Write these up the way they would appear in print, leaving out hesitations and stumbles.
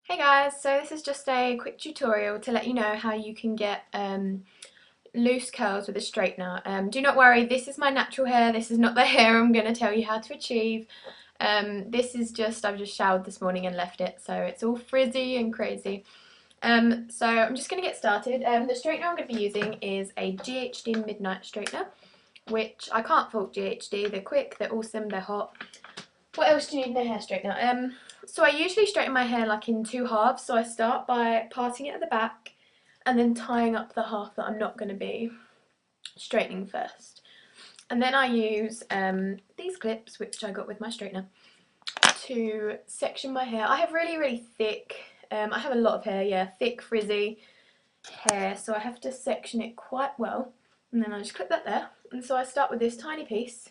Hey guys, so this is just a quick tutorial to let you know how you can get loose curls with a straightener. Do not worry, this is my natural hair, this is not the hair I'm going to tell you how to achieve. This is just, I've just showered this morning and left it, so it's all frizzy and crazy. So I'm just going to get started. The straightener I'm going to be using is a GHD Midnight Straightener, which I can't fault GHD, they're quick, they're awesome, they're hot. What else do you need in a hair straightener? So I usually straighten my hair like in two halves. So I start by parting it at the back and then tying up the half that I'm not going to be straightening first. And then I use these clips, which I got with my straightener, to section my hair. I have really thick, I have a lot of hair, yeah, thick frizzy hair, so I have to section it quite well. And then I just clip that there. And so I start with this tiny piece.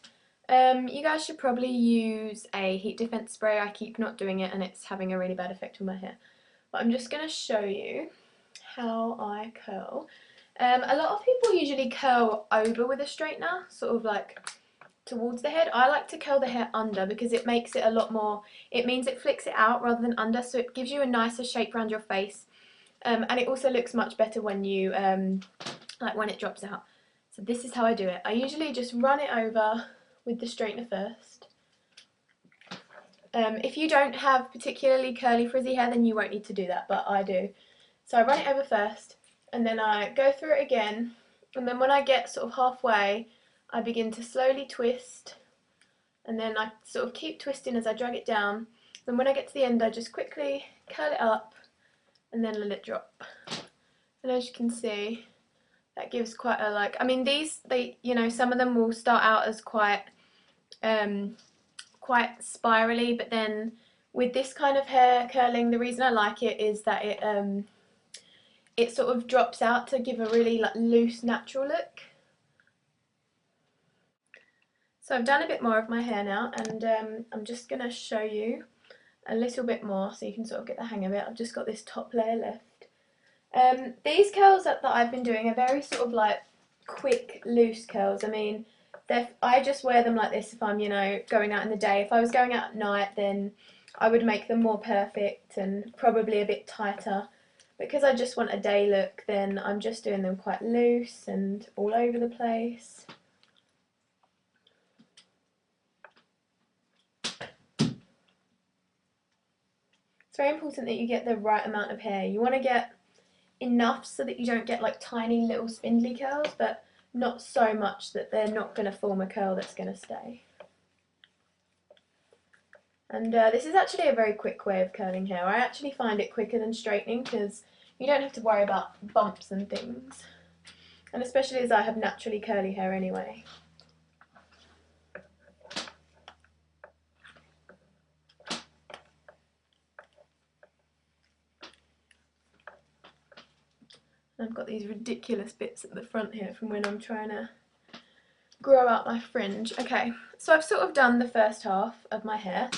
You guys should probably use a heat defense spray. I keep not doing it and it's having a really bad effect on my hair. But I'm just going to show you how I curl. A lot of people usually curl over with a straightener, sort of like towards the head. I like to curl the hair under because it makes it a lot more, it means it flicks it out rather than under, so it gives you a nicer shape around your face. And it also looks much better when you, like when it drops out. So this is how I do it. I usually just run it over with the straightener first. If you don't have particularly curly frizzy hair, then you won't need to do that, but I do. So I run it over first, and then I go through it again, and then when I get sort of halfway, I begin to slowly twist, and then I sort of keep twisting as I drag it down. Then when I get to the end, I just quickly curl it up, and then let it drop. And as you can see, that gives quite a I mean these, some of them will start out as quite spirally, but then with this kind of hair curling, the reason I like it is that it sort of drops out to give a really loose, natural look. So I've done a bit more of my hair now, and I'm just going to show you a little bit more so you can sort of get the hang of it. I've just got this top layer left. These curls that I've been doing are very sort of like quick, loose curls. I mean, I just wear them like this if I'm, going out in the day. If I was going out at night, then I would make them more perfect and probably a bit tighter. Because I just want a day look, then I'm just doing them quite loose and all over the place. It's very important that you get the right amount of hair. You want to get enough so that you don't get like tiny little spindly curls, but not so much that they're not going to form a curl that's going to stay. And this is actually a very quick way of curling hair. I actually find it quicker than straightening because you don't have to worry about bumps and things. And especially as I have naturally curly hair anyway. I've got these ridiculous bits at the front here from when I'm trying to grow out my fringe. Okay, so I've sort of done the first half of my hair.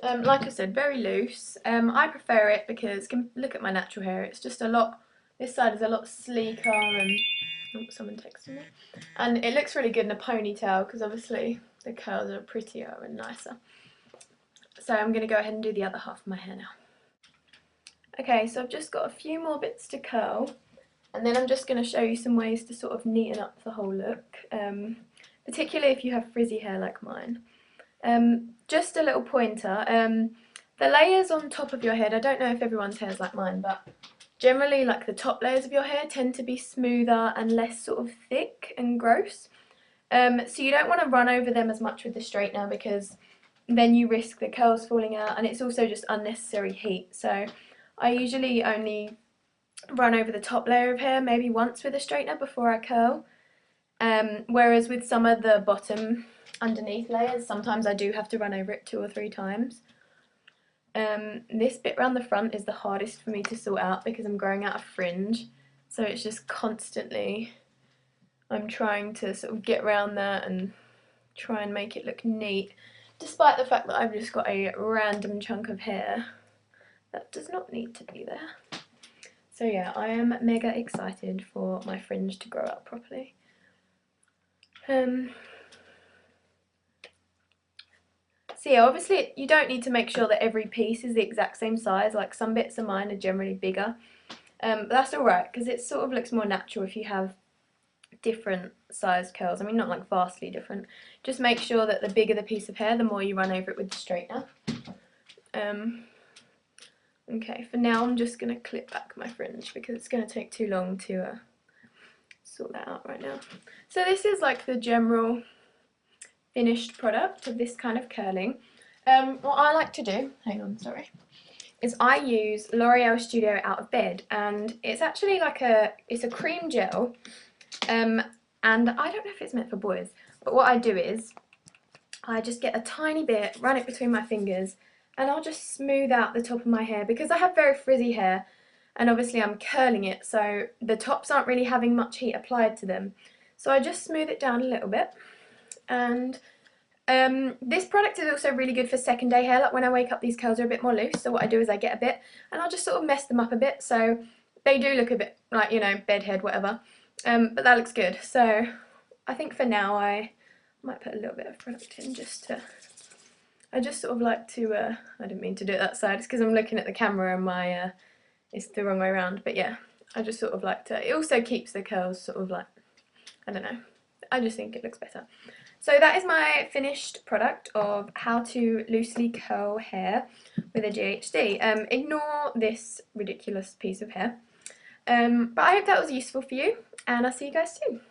Like I said, very loose. I prefer it because, look at my natural hair, it's just a lot, this side is a lot sleeker and, oh, someone texted me. And it looks really good in a ponytail because obviously the curls are prettier and nicer. So I'm going to go ahead and do the other half of my hair now. Okay, so I've just got a few more bits to curl. And then I'm just going to show you some ways to sort of neaten up the whole look, particularly if you have frizzy hair like mine. Just a little pointer, the layers on top of your head, I don't know if everyone's hair is like mine, but generally like the top layers of your hair tend to be smoother and less sort of thick and gross. So you don't want to run over them as much with the straightener because then you risk the curls falling out, and it's also just unnecessary heat. So I usually only run over the top layer of hair maybe once with a straightener before I curl, whereas with some of the bottom underneath layers sometimes I do have to run over it 2 or 3 times. This bit around the front is the hardest for me to sort out because I'm growing out a fringe, so it's just constantly I'm trying to sort of get around that and try and make it look neat, despite the fact that I've just got a random chunk of hair that does not need to be there. So yeah, I am mega excited for my fringe to grow out properly. So yeah, obviously you don't need to make sure that every piece is the exact same size, like some bits of mine are generally bigger, but that's alright because it sort of looks more natural if you have different size curls. I mean, not like vastly different. Just make sure that the bigger the piece of hair, the more you run over it with the straightener. Okay, for now I'm just going to clip back my fringe because it's going to take too long to sort that out right now. So this is like the general finished product of this kind of curling. What I like to do, hang on, sorry, is I use L'Oreal Studio Out of Bed, and it's actually like it's a cream gel, and I don't know if it's meant for boys, but what I do is I just get a tiny bit, run it between my fingers, and I'll just smooth out the top of my hair because I have very frizzy hair, and obviously I'm curling it, so the tops aren't really having much heat applied to them. So I just smooth it down a little bit. And this product is also really good for second day hair. Like when I wake up, these curls are a bit more loose, so what I do is I get a bit and I'll just sort of mess them up a bit so they do look a bit like, you know, bedhead, whatever, but that looks good. So I think for now I might put a little bit of product in just to, I just sort of like to, I didn't mean to do it that side, it's because I'm looking at the camera and my, it's the wrong way around, but yeah, I just sort of like to, it also keeps the curls sort of like, I don't know, I just think it looks better. So that is my finished product of how to loosely curl hair with a GHD. Ignore this ridiculous piece of hair. But I hope that was useful for you, and I'll see you guys soon.